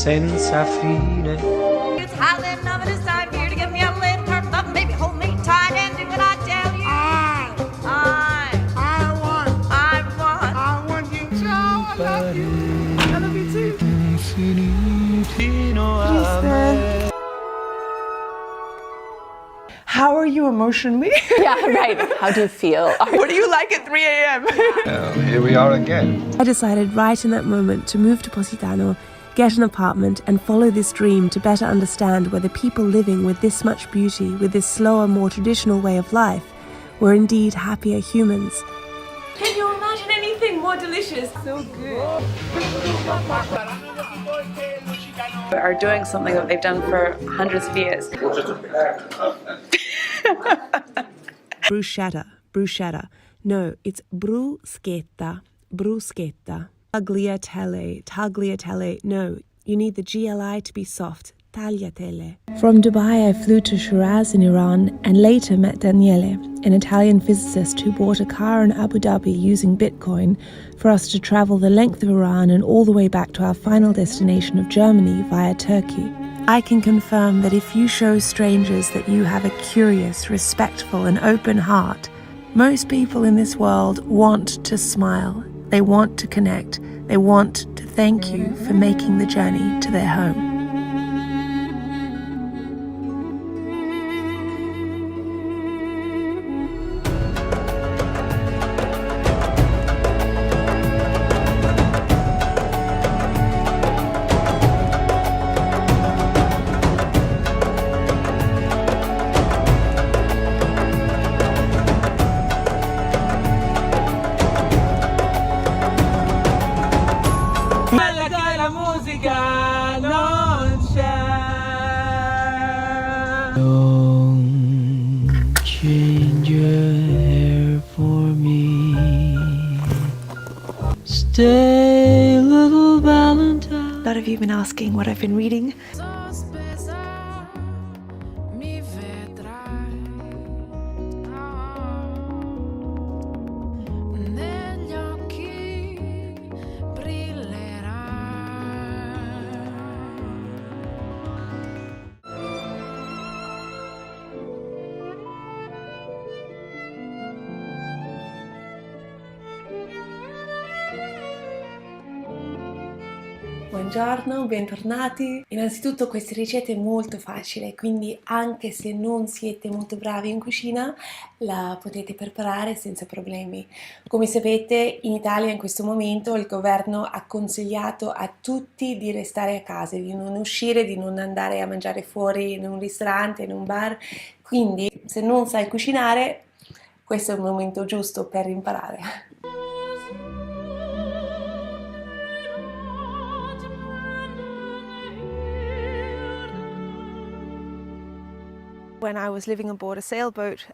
senza fine. It's highly enough this time here to get me a little turned up, maybe hold me tight and do what I tell you. I want you. So I love you. I love you too. How are you emotionally? Yeah, right. How do you feel? What do you like at 3 a.m.? Here we are again. I decided right in that moment to move to Positano, get an apartment and follow this dream to better understand whether people living with this much beauty, with this slower, more traditional way of life, were indeed happier humans. Can you imagine anything more delicious? So good. Are doing something that they've done for hundreds of years. Bruschetta. No, it's bruschetta. Tagliatelle. No, you need the GLI to be soft. Tagliatelle. From Dubai, I flew to Shiraz in Iran and later met Daniele, an Italian physicist who bought a car in Abu Dhabi using Bitcoin for us to travel the length of Iran and all the way back to our final destination of Germany via Turkey. I can confirm that if you show strangers that you have a curious, respectful and open heart, most people in this world want to smile. They want to connect. They want to thank you for making the journey to their home. Don't change your hair for me. Stay, little Valentine. A lot of you have been asking what I've been reading. Buongiorno, bentornati. Innanzitutto questa ricetta è molto facile, quindi anche se non siete molto bravi in cucina la potete preparare senza problemi. Come sapete, in Italia in questo momento il governo ha consigliato a tutti di restare a casa, di non uscire, di non andare a mangiare fuori in un ristorante, in un bar. Quindi se non sai cucinare, questo è il momento giusto per imparare. When I was living aboard a sailboat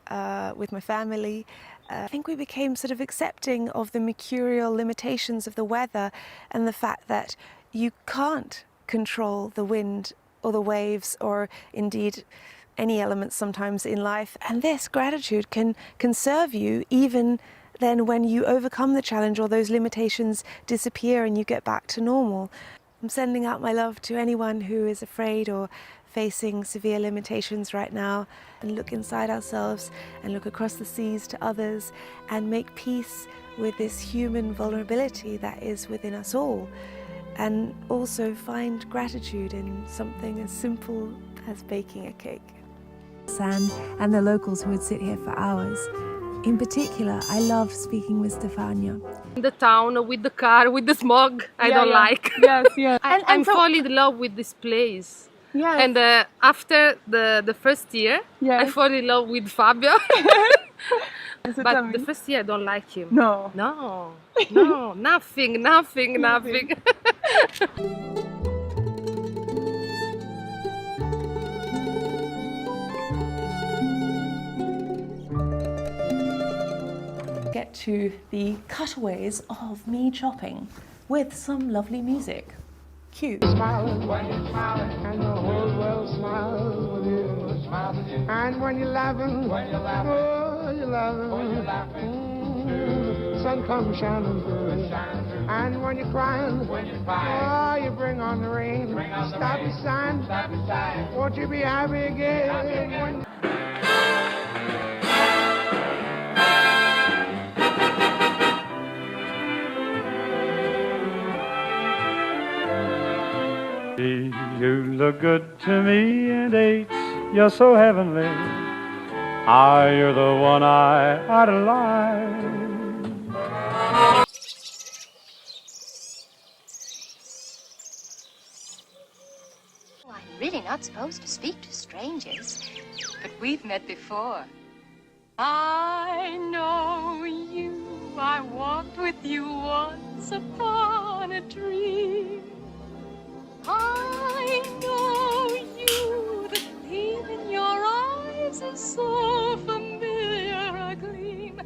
with my family, I think we became sort of accepting of the mercurial limitations of the weather and the fact that you can't control the wind or the waves or indeed any elements sometimes in life. And this gratitude can serve you even then when you overcome the challenge or those limitations disappear and you get back to normal. I'm sending out my love to anyone who is afraid or facing severe limitations right now, and look inside ourselves and look across the seas to others and make peace with this human vulnerability that is within us all, and also find gratitude in something as simple as baking a cake. And the locals who would sit here for hours. In particular, I loved speaking with Stefania. The town, with the car, with the smog, I don't like. Yes. I'm falling in love with this place. Yes. And after the first year, Yes. I fall in love with Fabio. But the first year I don't like him. No. No, nothing. Get to the cutaways of me chopping with some lovely music. Cute. Smiling when you're smiling, and the whole world smiles with you. And when you're laughing, oh, you're laughing. sun comes shining through. And when you're crying, oh, you bring on the rain. Stop the sun, won't you be happy again? You look good to me, and H, you're so heavenly. Ah, you're the one I idolize. Oh, I'm really not supposed to speak to strangers, but we've met before. I know you. I walked with you once upon a dream. I know you. The gleam in your eyes is so familiar a gleam.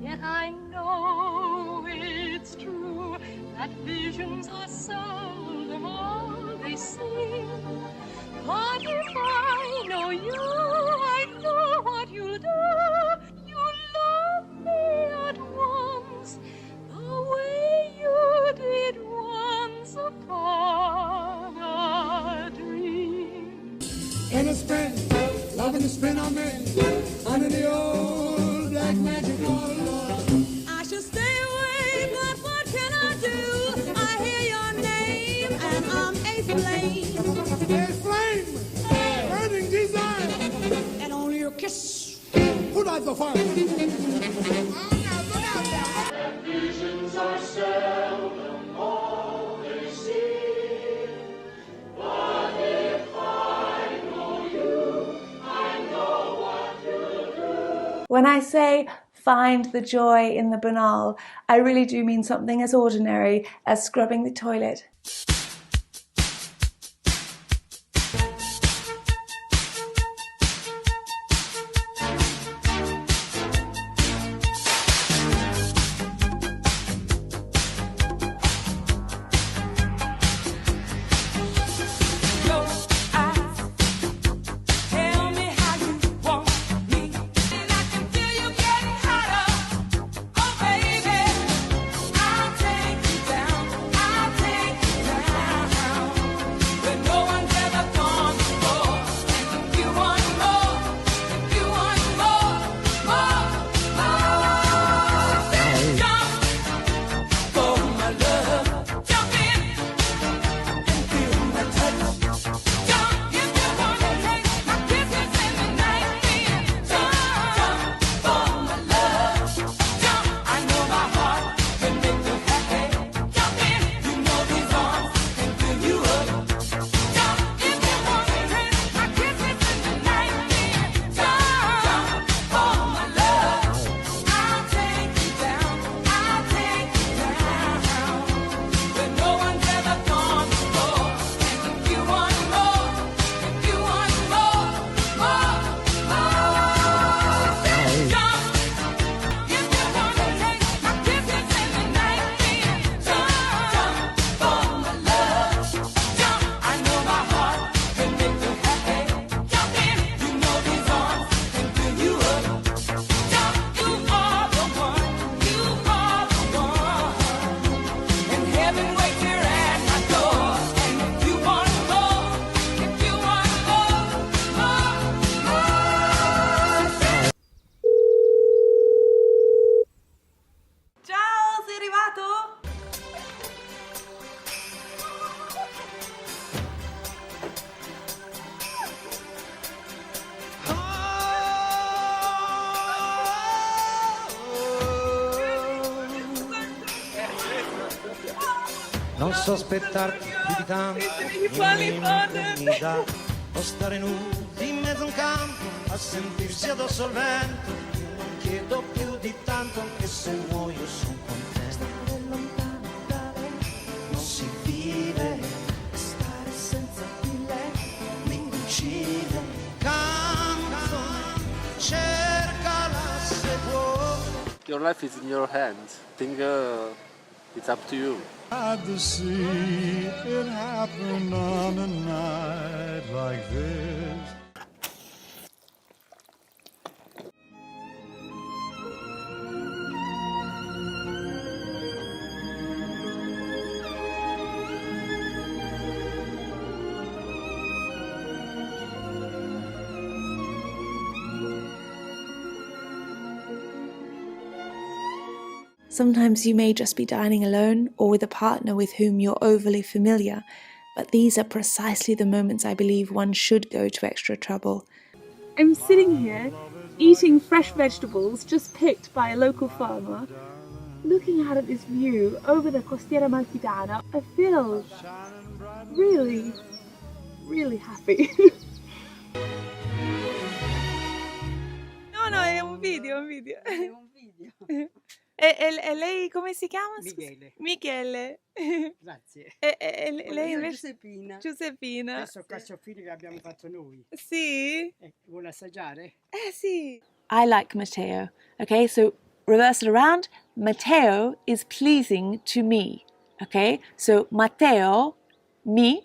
Yet I know it's true that visions are seldom all they seem. But if I know you, I know what you'll do. You love me at once, the way you did once upon a dream. In a spin, loving the spin on me, under the old black magic wall. I should stay away, but what can I do? I hear your name and I'm a flame. A flame, burning desire, and only a kiss put out the fire. Visions are seldom all they seem. But if I know you, I know what you'll do. When I say find the joy in the banal, I really do mean something as ordinary as scrubbing the toilet. Non sospettarti più di tanto, mi dà o stare nudi in mezzo a un campo a sentirsi addosso al vento. Non chiedo più di tanto, anche se muoio sono contento. Stare lontano da lei non si vive, stare senza di lei mi uccide. Canzone, cercala se vuoi. Your life is in your hands. Think it's up to you. Had to see it happen on a night like this. Sometimes you may just be dining alone or with a partner with whom you're overly familiar, but these are precisely the moments I believe one should go to extra trouble. I'm sitting here eating fresh vegetables just picked by a local farmer, looking out at this view over the Costiera Amalfitana. I feel really, really happy. No, è un video, è un video. E lei come si chiama? Michele. Michele. Grazie. E lei invece? Giuseppina. Giuseppina. Questo carciofini che abbiamo fatto noi. Sì. Vuole assaggiare? Sì. I like Matteo. Okay, so reverse it around. Matteo is pleasing to me. Okay, so Matteo mi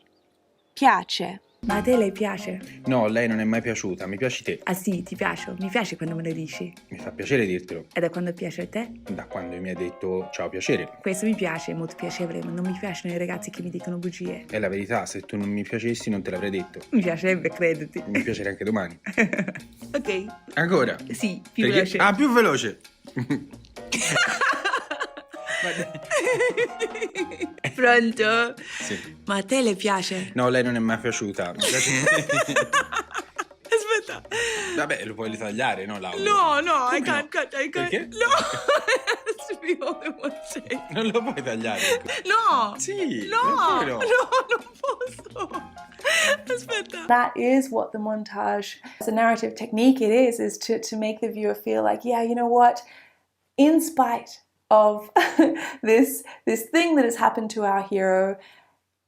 piace. Ma a te lei piace? No, lei non è mai piaciuta, mi piaci te. Ah sì, ti piace? Mi piace quando me lo dici. Mi fa piacere dirtelo. E da quando piace a te? Da quando mi hai detto ciao piacere. Questo mi piace, è molto piacevole, ma non mi piacciono i ragazzi che mi dicono bugie. È la verità, se tu non mi piacessi non te l'avrei detto. Mi piacerebbe, crediti. Mi piacerà anche domani. Ok. Ancora? Sì, più veloce. Ah, più veloce. Pronto? Sì. Ma a te le piace? No, lei non è mai piaciuta. Aspetta. Vabbè, lo puoi ritagliare, no, Laura? No, I can't. Perché? No. Let's be all in one take. Non lo puoi tagliare. No. Sì. No. No, non posso. Aspetta. That is what the montage, as a narrative technique, it is to make the viewer feel like, yeah, you know what? In spite of this thing that has happened to our hero,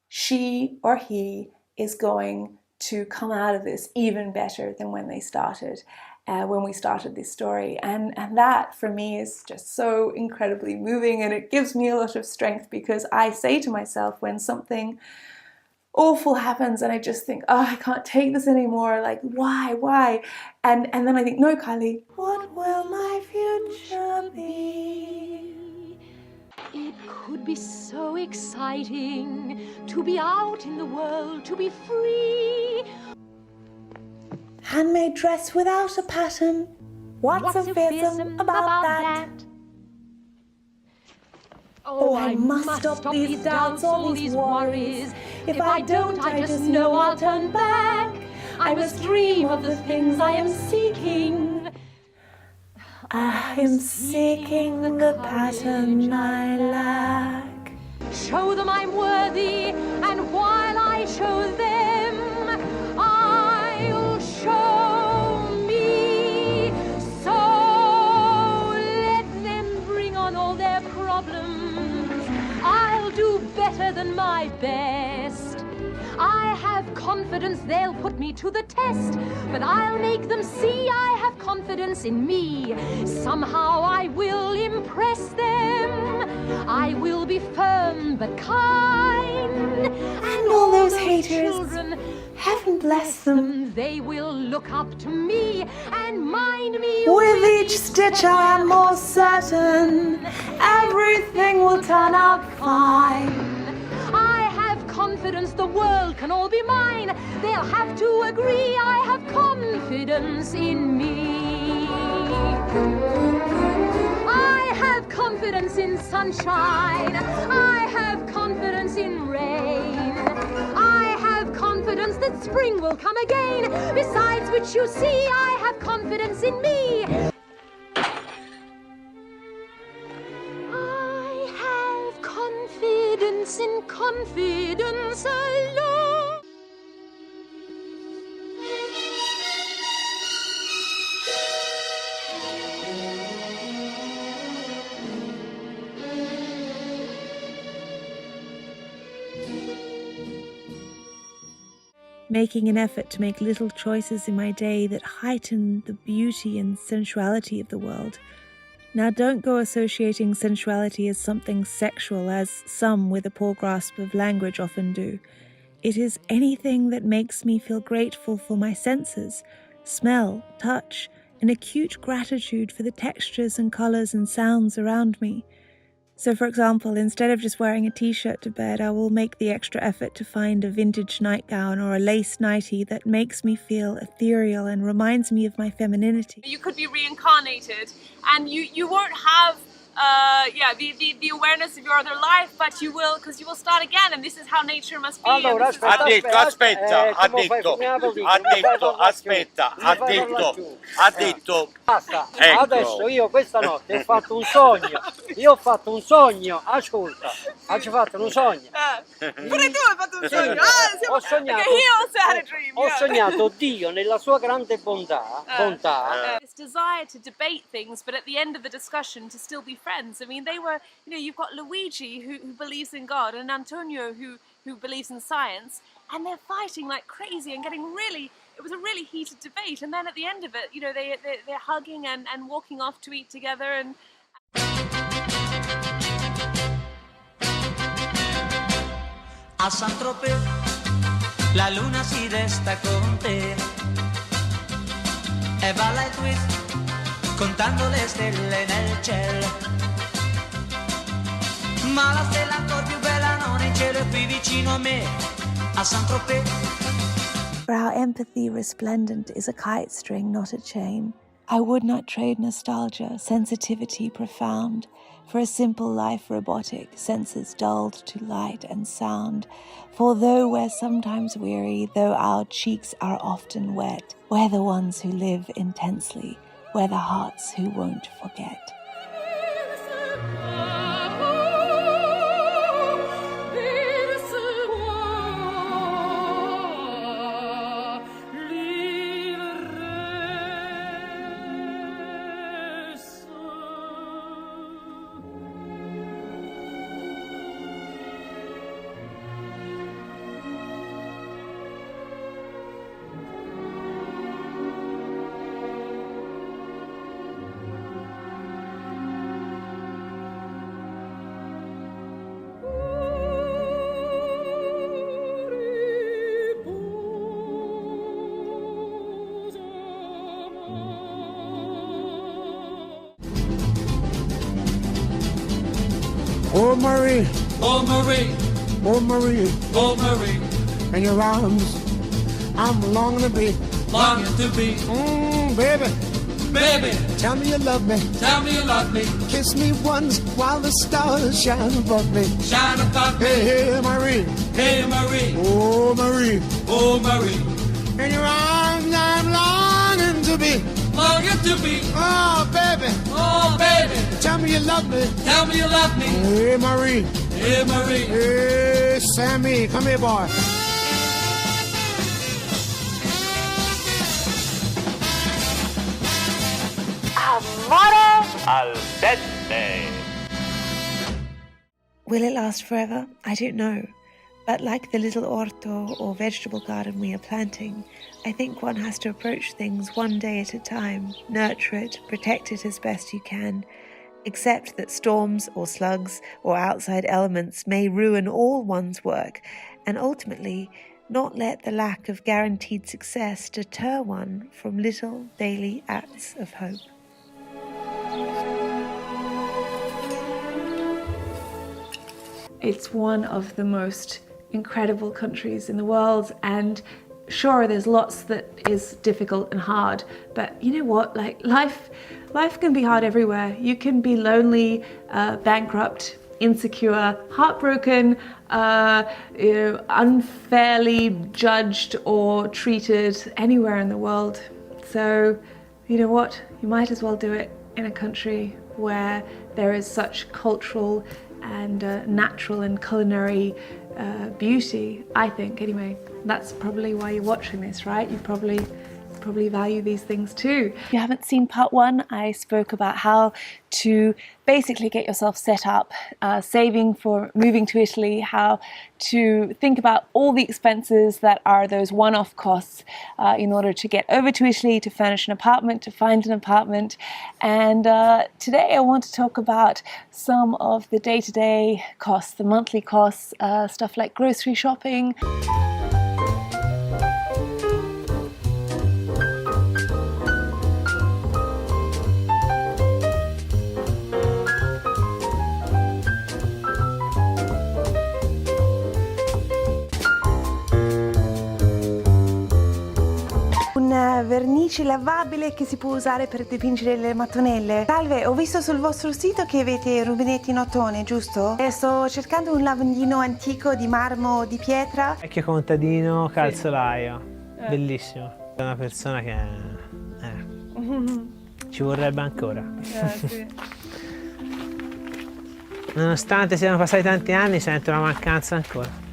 she or he is going to come out of this even better than when they started, when we started this story. And that for me is just so incredibly moving, and it gives me a lot of strength, because I say to myself when something awful happens and I just think, oh, I can't take this anymore, like why? And then I think, no, Kylie, what will my future be? It could be so exciting to be out in the world, to be free. Handmade dress without a pattern. What's so fearsome about that? Oh, I must stop these doubts, all these worries. If I don't, I just know I'll turn back. I must dream of the things I am seeking. I am seeking the pattern I lack. Show them I'm worthy, and while I show them, I'll show me. So let them bring on all their problems. I'll do better than my best. I have confidence they'll put me to the test, but I'll make them see I have confidence in me. Somehow I will impress them. I will be firm but kind. And all those haters, children, heaven bless them. They will look up to me and mind me. With each stitch I am more certain everything will turn out fine. I have confidence the world can all be mine. They'll have to agree I have confidence in me. I have confidence in sunshine. I have confidence in rain. I have confidence that spring will come again. Besides which, you see, I have confidence in me. I have confidence in confidence alone. Making an effort to make little choices in my day that heighten the beauty and sensuality of the world. Now, don't go associating sensuality as something sexual, as some with a poor grasp of language often do. It is anything that makes me feel grateful for my senses, smell, touch, an acute gratitude for the textures and colours and sounds around me. So, for example, instead of just wearing a t-shirt to bed, I will make the extra effort to find a vintage nightgown or a lace nightie that makes me feel ethereal and reminds me of my femininity. You could be reincarnated, and you won't have yeah, the awareness of your other life, but you will, because you will start again, and this is how nature must be. Allora, and this is aspetta, how- ha detto, basta, adesso io questa notte ho fatto un sogno, ascolta, oggi ho fatto un sogno. Pure tu hai fatto un sogno. Ho sognato, Okay, he also had a dream. ho yeah. sognato Dio nella sua grande bontà, This desire to debate things, but at the end of the discussion to still be friends. I mean, they were, you know, you've got Luigi who believes in God, and Antonio who believes in science, and they're fighting like crazy and getting really. It was a really heated debate, and then at the end of it, you know, they're hugging and walking off to eat together, and. A Saint-Tropez, la luna si destaconte e balla il twist contando le stelle nel cielo. Ma la stella ancora più bella non è in cielo, è qui vicino a me, a Saint-Tropez. For our empathy resplendent is a kite string, not a chain. I would not trade nostalgia, sensitivity profound, for a simple life robotic, senses dulled to light and sound. For though we're sometimes weary, though our cheeks are often wet, we're the ones who live intensely, we're the hearts who won't forget. Oh Marie, Oh Marie, oh Marie, oh Marie, in your arms I'm longing to be. longing to be, Baby, baby, tell me you love me. tell me you love me, Kiss me once while the stars shine above me. shine above me. Hey, hey, Marie, Hey Marie, oh Marie, oh Marie, in your arms I'm longing to be. longing to be, Oh baby, oh baby, tell me you love me. tell me you love me. Hey Marie, Hey Marie, hey Sammy, come here boy. Al dente. Will it last forever? I don't know. But like the little orto or vegetable garden we are planting, I think one has to approach things one day at a time, nurture it, protect it as best you can, accept that storms or slugs or outside elements may ruin all one's work, and ultimately not let the lack of guaranteed success deter one from little daily acts of hope. It's one of the most incredible countries in the world, and sure, there's lots that is difficult and hard, but you know what, like life can be hard everywhere. You can be lonely, bankrupt, insecure, heartbroken, unfairly judged or treated anywhere in the world. So you know what, you might as well do it in a country where there is such cultural and natural and culinary beauty, I think, anyway. That's probably why you're watching this, right? You probably value these things too. If you haven't seen part one, I spoke about how to basically get yourself set up, saving for moving to Italy, how to think about all the expenses that are those one-off costs in order to get over to Italy, to furnish an apartment, to find an apartment. And today I want to talk about some of the day-to-day costs, the monthly costs, stuff like grocery shopping. Una vernice luce lavabile che si può usare per dipingere le mattonelle. Salve, ho visto sul vostro sito che avete rubinetti in ottone, giusto? E sto cercando un lavandino antico di marmo o di pietra. Vecchio contadino calzolaio, bellissimo. È una persona che ci vorrebbe ancora. Sì. Nonostante siano passati tanti anni, sento la mancanza ancora.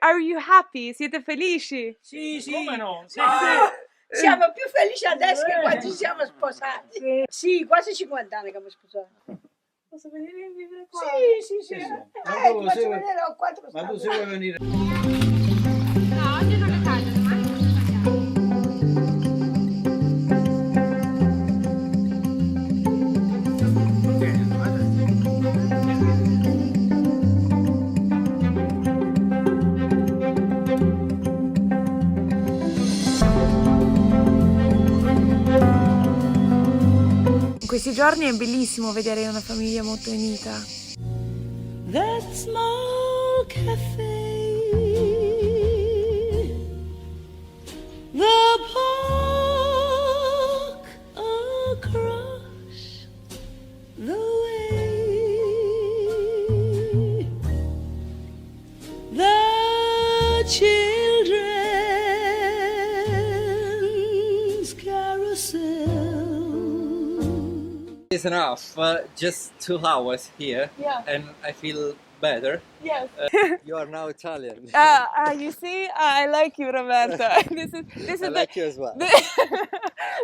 Are you happy? Siete felici? Sì, sì. Come no? Sì. Siamo più felici adesso che quando ci siamo sposati. Sì, quasi 50 anni che abbiamo sposato. Posso venire a vivere qua? Sì, sì, sì. Ti faccio vedere, ho 4 Ma tu se vuoi venire... No, oggi non le taglio, domani In questi giorni è bellissimo vedere una famiglia molto unita. That small cafe, the park across the way, the children's carousel. It's enough, just 2 hours here, and I feel better. Yes. You are now Italian. You see, I like you, Roberto. This is I like you as well.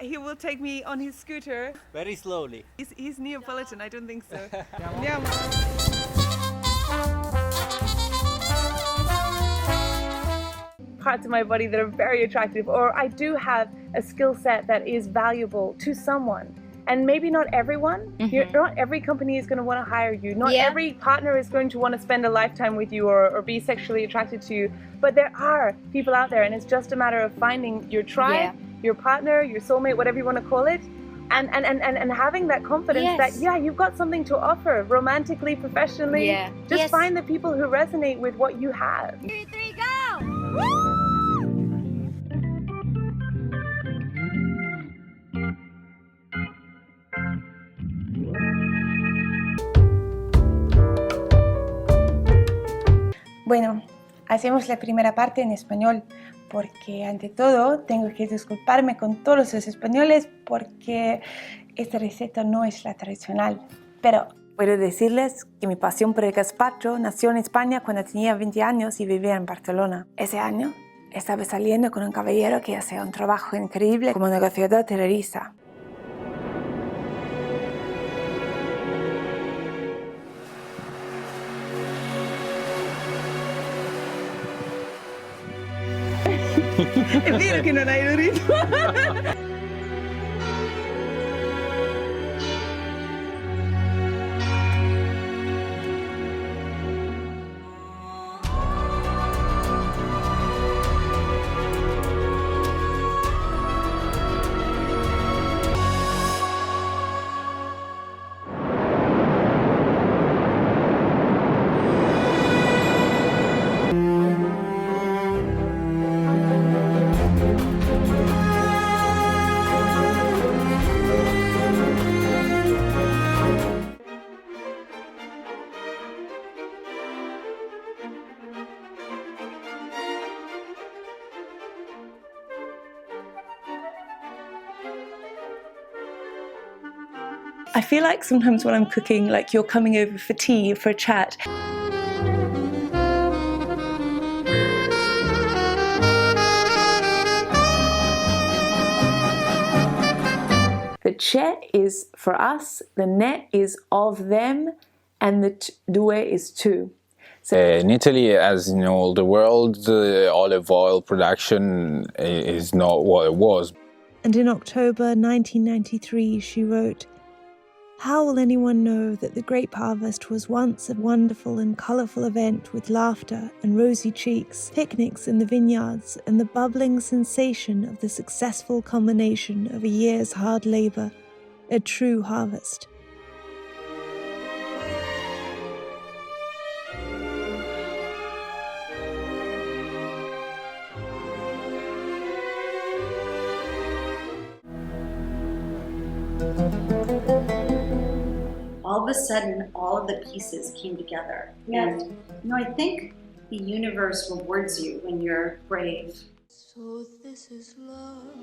He will take me on his scooter. Very slowly. He's Neapolitan, I don't think so. Andiamo. Parts of my body that are very attractive, or I do have a skill set that is valuable to someone. And maybe not everyone, not every company is going to want to hire you. Not every partner is going to want to spend a lifetime with you or be sexually attracted to you. But there are people out there, and it's just a matter of finding your tribe, your partner, your soulmate, whatever you want to call it, and having that confidence that, you've got something to offer, romantically, professionally. Just find the people who resonate with what you have. 2, 3, go! Bueno, hacemos la primera parte en español porque ante todo tengo que disculparme con todos los españoles porque esta receta no es la tradicional. Pero puedo decirles que mi pasión por el gazpacho nació en España cuando tenía 20 años y vivía en Barcelona. Ese año estaba saliendo con un caballero que hacía un trabajo increíble como negociador terrorista. È vero che non hai il ritmo. I feel like sometimes when I'm cooking, like you're coming over for tea, for a chat. c'è is for us, the ne is of them, and the due is two. In Italy, as in all the world, olive oil production is not what it was. And in October 1993, she wrote, "How will anyone know that the grape harvest was once a wonderful and colourful event with laughter and rosy cheeks, picnics in the vineyards, and the bubbling sensation of the successful culmination of a year's hard labour, a true harvest?" All of a sudden, all of the pieces came together. Yes. And, I think the universe rewards you when you're brave. So this is love.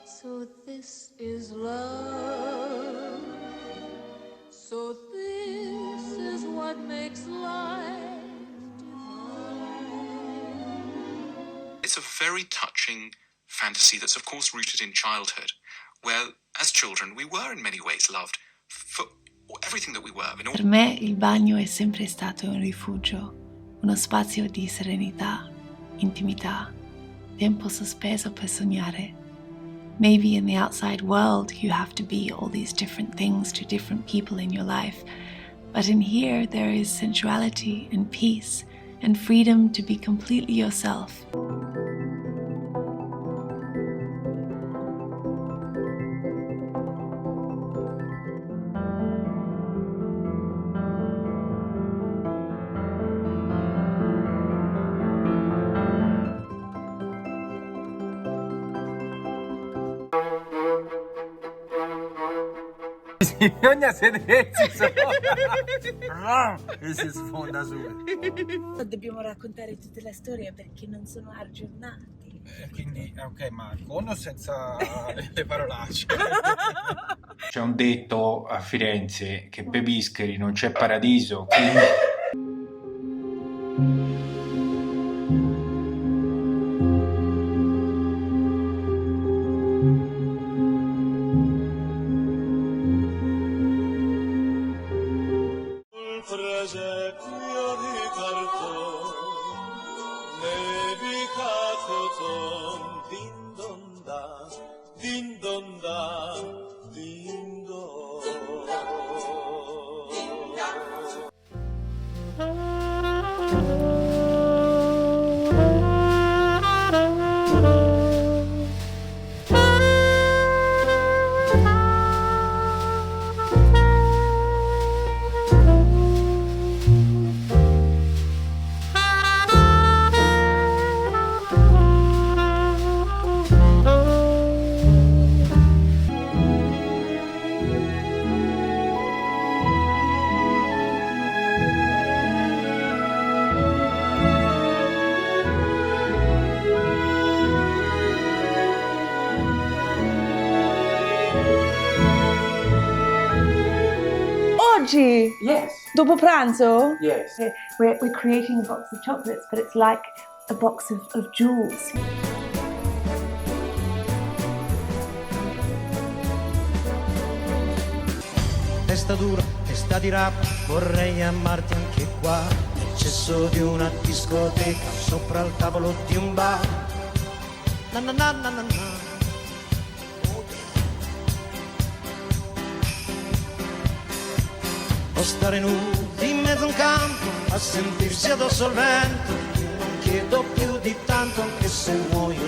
So this is love. So this is what makes life divine. It's a very touching fantasy that's of course rooted in childhood, where as children we were in many ways loved for everything that we were. Per me il bagno è sempre stato un rifugio, uno spazio di serenità, intimità, tempo sospeso per sognare. Maybe in the outside world you have to be all these different things to different people in your life, but in here there is sensuality and peace and freedom to be completely yourself. Bisogna sedersi sopra e si sfonda su. Dobbiamo raccontare tutte le storie perché non sono aggiornati. Quindi, ok, ma con o senza le parolacce? C'è un detto a Firenze che per bischeri non c'è paradiso, quindi... Oggi? Yes. Dopo pranzo? Yes. We're creating a box of chocolates, but it's like a box of jewels. Testa dura, testa di rap, vorrei amarti anche qua, nel cesso di una discoteca, sopra il tavolo di un bar. Na na na na na na. O stare nudi in mezzo a un campo, a sentirsi addosso al vento, non chiedo più di tanto anche se muoio